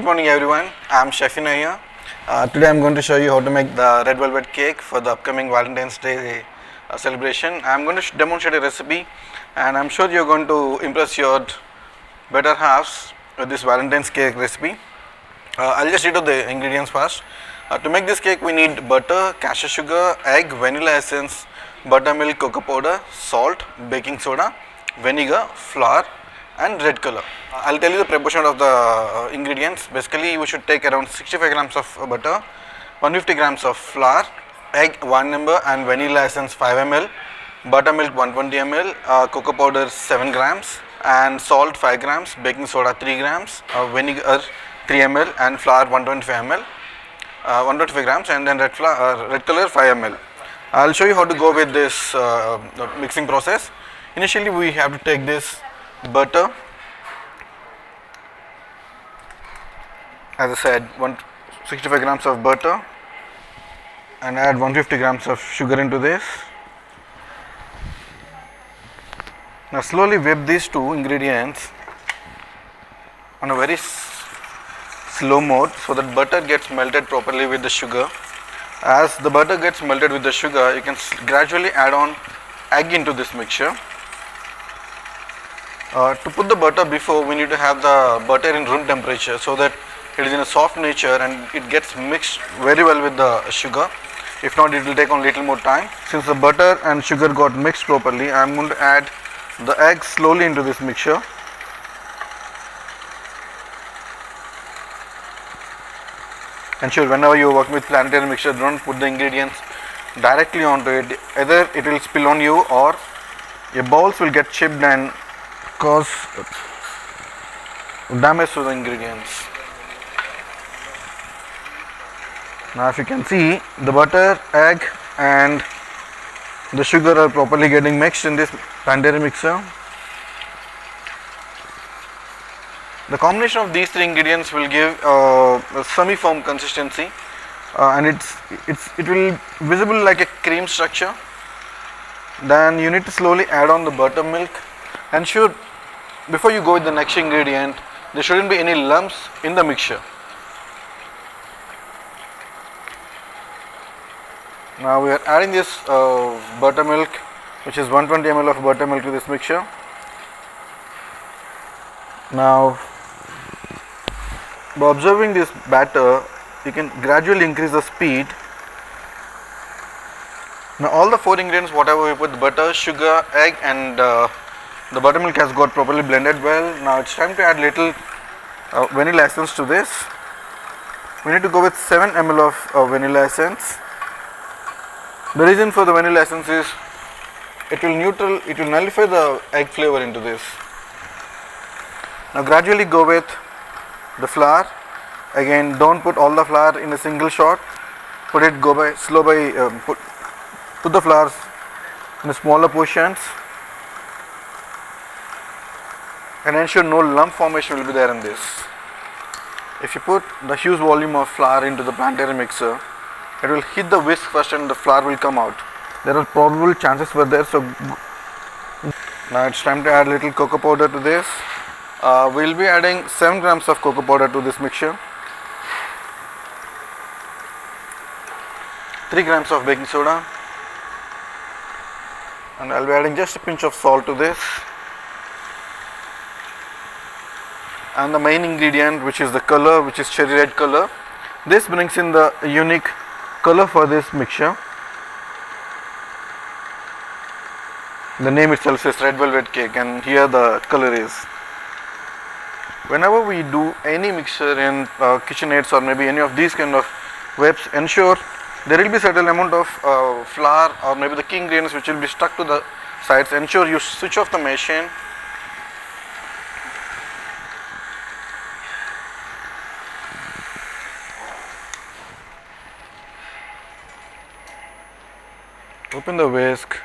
morning everyone, I am Shafina here. Today I am going to show you how to make the red velvet cake for the upcoming Valentine's Day celebration. I am going to demonstrate a recipe and I am sure you are going to impress your better halves with this Valentine's cake recipe. I'll just read out the ingredients first. To make this cake we need butter, cashew sugar, egg, vanilla essence, buttermilk, cocoa powder, salt, baking soda, vinegar, flour and red color. I'll tell you the proportion of the ingredients. Basically we should take around 65 grams of butter, 150 grams of flour, egg 1 number and vanilla essence 5 ml, buttermilk 120 ml, cocoa powder 7 grams and salt 5 grams, baking soda 3 grams, vinegar 3 ml and flour 125 ml, 125 grams and then red color 5 ml. I'll show you how to go with this mixing process. Initially we have to take this butter, as I said 165 grams of butter and add 150 grams of sugar into this. Now slowly whip these two ingredients on a very slow mode so that butter gets melted properly with the sugar. As the butter gets melted with the sugar, you can gradually add on egg into this mixture. To put the butter before, we need to have the butter in room temperature so that it is in a soft nature and it gets mixed very well with the sugar. If not, it will take on little more time. Since the butter and sugar got mixed properly, I am going to add the egg slowly into this mixture. Ensure whenever you work with planetary mixture, don't put the ingredients directly onto it. Either it will spill on you or your bowls will get chipped and cause damage to the ingredients. Now if you can see, the butter, egg and the sugar are properly getting mixed in this planetary mixer. The combination of these three ingredients will give a semi-firm consistency and it will visible like a cream structure. Then you need to slowly add on the buttermilk. Ensure before you go with the next ingredient, there shouldn't be any lumps in the mixture. Now we are adding this buttermilk, which is 120 ml of buttermilk to this mixture. Now by observing this batter, you can gradually increase the speed. Now all the four ingredients, whatever we put, the butter, sugar, egg and the buttermilk has got properly blended well. Now it's time to add little vanilla essence to this. We need to go with 7 ml of vanilla essence. The reason for the vanilla essence is it will nullify the egg flavor into this. Now gradually go with the flour. Again, don't put all the flour in a single shot. Put the flours in smaller portions and ensure no lump formation will be there in this. If you put the huge volume of flour into the planetary mixer, it will hit the whisk first and the flour will come out. There are probable chances for there. So now it's time to add little cocoa powder to this. We will be adding 7 grams of cocoa powder to this mixture, 3 grams of baking soda, and I will be adding just a pinch of salt to this. And the main ingredient, which is the color, which is cherry red color. This brings in the unique color for this mixture. The name itself says red velvet cake and here the color is. Whenever we do any mixture in KitchenAids or maybe any of these kind of webs, ensure there will be certain amount of flour or maybe the key ingredients which will be stuck to the sides. Ensure you switch off the machine. Open the whisk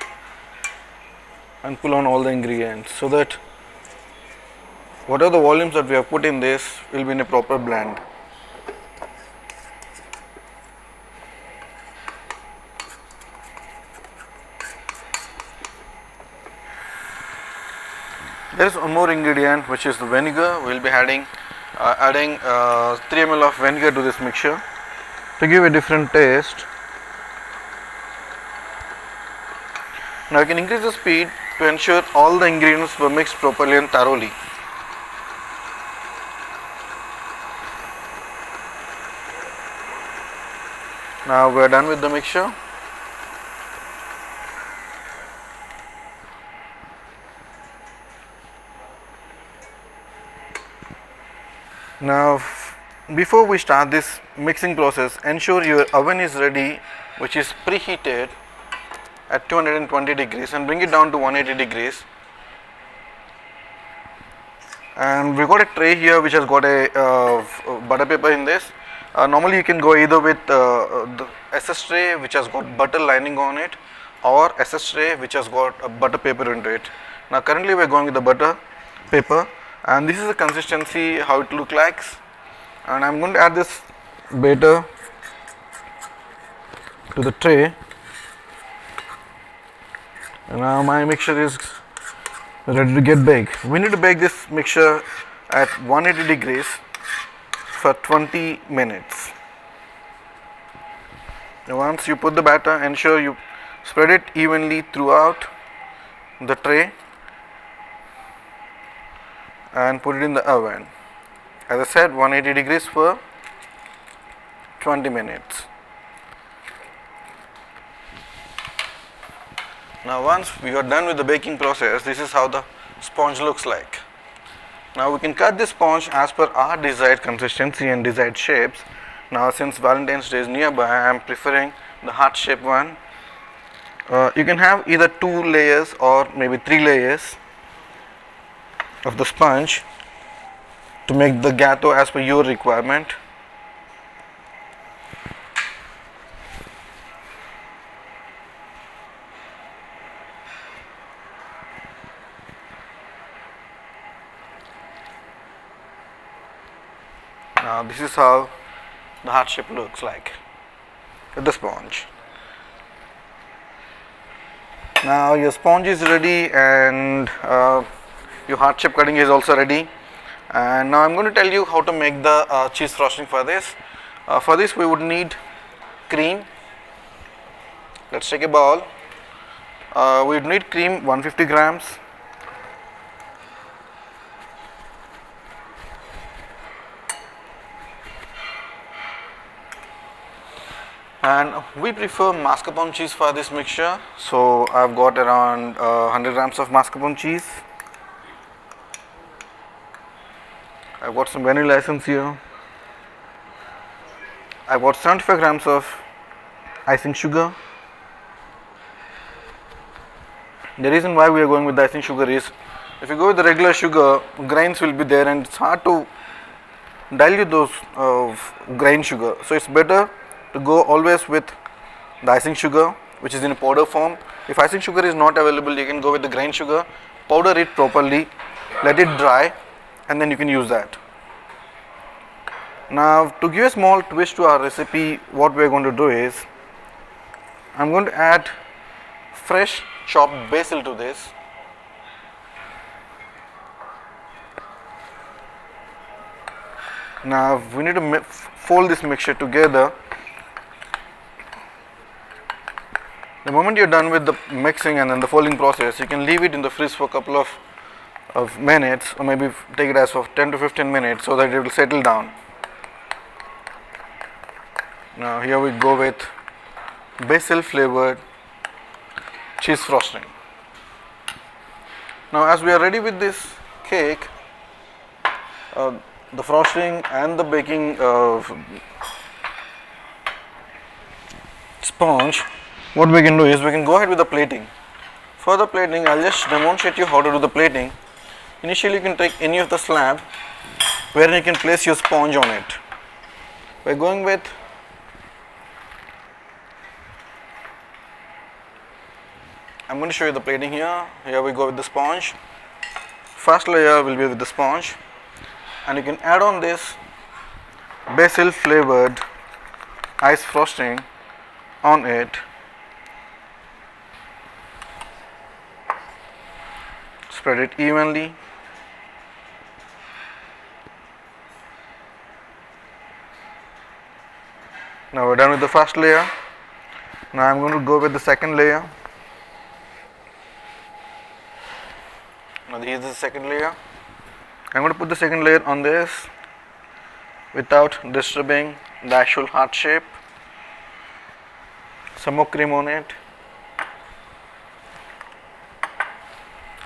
and pull on all the ingredients so that whatever the volumes that we have put in this will be in a proper blend. There is one more ingredient, which is the vinegar. We will be adding adding 3 ml of vinegar to this mixture to give a different taste. Now you can increase the speed to ensure all the ingredients were mixed properly and thoroughly. Now we are done with the mixture. Now before we start this mixing process, ensure your oven is ready, which is preheated at 220 degrees, and bring it down to 180 degrees. And we got a tray here which has got a butter paper in this. Normally you can go either with the SS tray which has got butter lining on it, or SS tray which has got a butter paper into it. Now currently we are going with the butter paper, and this is the consistency how it look like. And I am going to add this batter to the tray. And now my mixture is ready to get baked. We need to bake this mixture at 180 degrees for 20 minutes. Now once you put the batter, ensure you spread it evenly throughout the tray and put it in the oven. As I said, 180 degrees for 20 minutes. Now once we are done with the baking process, this is how the sponge looks like. Now we can cut this sponge as per our desired consistency and desired shapes. Now since Valentine's Day is nearby, I am preferring the heart shape one. You can have either 2 layers or maybe 3 layers of the sponge to make the gâteau as per your requirement. Now this is how the heart shape looks like with the sponge. Now your sponge is ready, and your heart shape cutting is also ready. And now I am going to tell you how to make the cheese frosting for this. For this we would need cream. Let's take a bowl. We would need cream 150 grams. And we prefer mascarpone cheese for this mixture, so I've got around 100 grams of mascarpone cheese. I've got some vanilla essence here. I've got 75 grams of icing sugar. The reason why we are going with the icing sugar is, if you go with the regular sugar, grains will be there and it's hard to dilute those grain sugar. So it's better to go always with the icing sugar, which is in a powder form. If icing sugar is not available, you can go with the grain sugar, powder it properly, let it dry, and then you can use that. Now to give a small twist to our recipe, what we are going to do is, I am going to add fresh chopped basil to this. Now we need to fold this mixture together. The moment you are done with the mixing and then the folding process, you can leave it in the fridge for a couple of minutes, or maybe take it as of 10 to 15 minutes so that it will settle down. Now here we go with basil flavored cheese frosting. Now as we are ready with this cake, the frosting and the baking sponge, what we can do is we can go ahead with the plating. For the plating, I'll just demonstrate you how to do the plating. Initially you can take any of the slab wherein you can place your sponge on it. We're going with I'm going to show you the plating here. Here we go with the sponge. First layer will be with the sponge, and you can add on this basil flavored ice frosting on it. Spread it evenly. Now we're done with the first layer. Now I'm going to go with the second layer. Now this is the second layer. I'm going to put the second layer on this without disturbing the actual heart shape. Some more cream on it.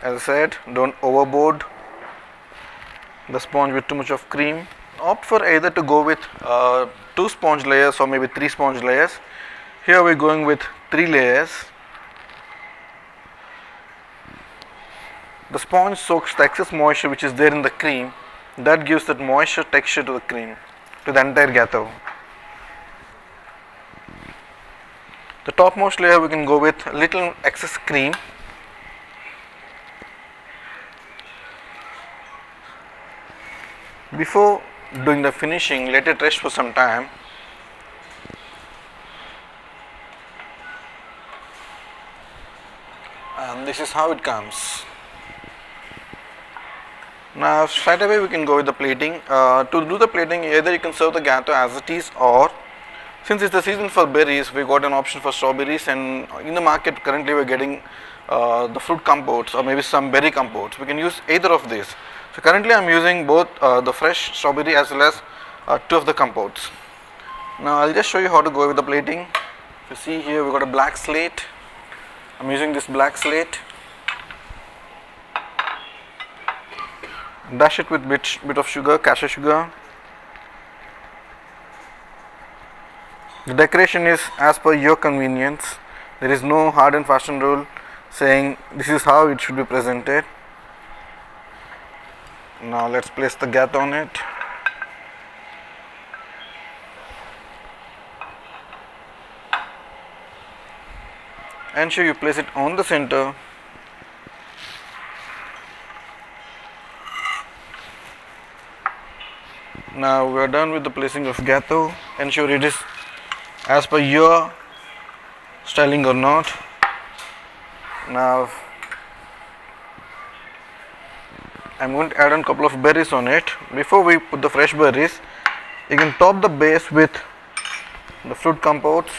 As I said, don't overboard the sponge with too much of cream. Opt for either to go with 2 sponge layers or maybe 3 sponge layers. Here we're going with 3 layers. The sponge soaks the excess moisture which is there in the cream. That gives that moisture texture to the cream, to the entire gatto. The topmost layer we can go with a little excess cream. Before doing the finishing, let it rest for some time. And this is how it comes. Now straight away we can go with the plating. To do the plating, either you can serve the gatto as it is, or since it's the season for berries, we got an option for strawberries, and in the market currently we're getting the fruit compotes or maybe some berry compotes. We can use either of these. So currently I'm using both the fresh strawberry as well as 2 of the compotes. Now I'll just show you how to go with the plating. If you see here, we got a black slate. I'm using this black slate. Dash it with bit of sugar, cashew sugar. The decoration is as per your convenience. There is no hard and fast rule saying this is how it should be presented. Now let's place the gatto on it. Ensure you place it on the center. Now we are done with the placing of gatto. Ensure it is as per your styling or not. Now I'm going to add on a couple of berries on it. Before we put the fresh berries, you can top the base with the fruit compotes.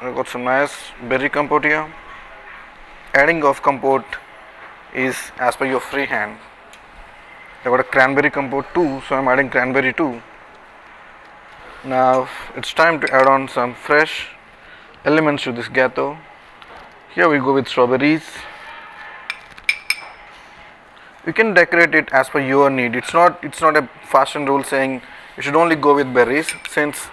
I've got some nice berry compote here. Adding of compote is as per your free hand. I've got a cranberry compote too, so I'm adding cranberry too. Now it's time to add on some fresh elements to this gatto. Here we go with strawberries. You can decorate it as per your need. It's not a fashion rule saying you should only go with berries, since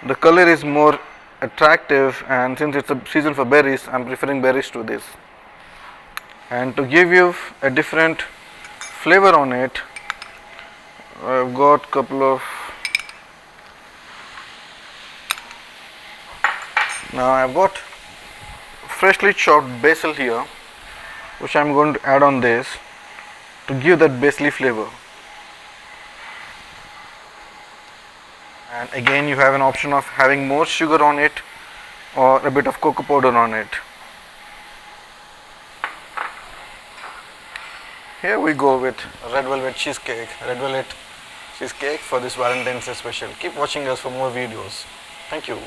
the color is more attractive, and since it's a season for berries, I'm preferring berries to this. And to give you a different flavor on it, I've got couple of now I've got freshly chopped basil here, which I'm going to add on this to give that basil flavor. And again, you have an option of having more sugar on it or a bit of cocoa powder on it. Here we go with red velvet cheesecake for this Valentine's Day special. Keep watching us for more videos. Thank you.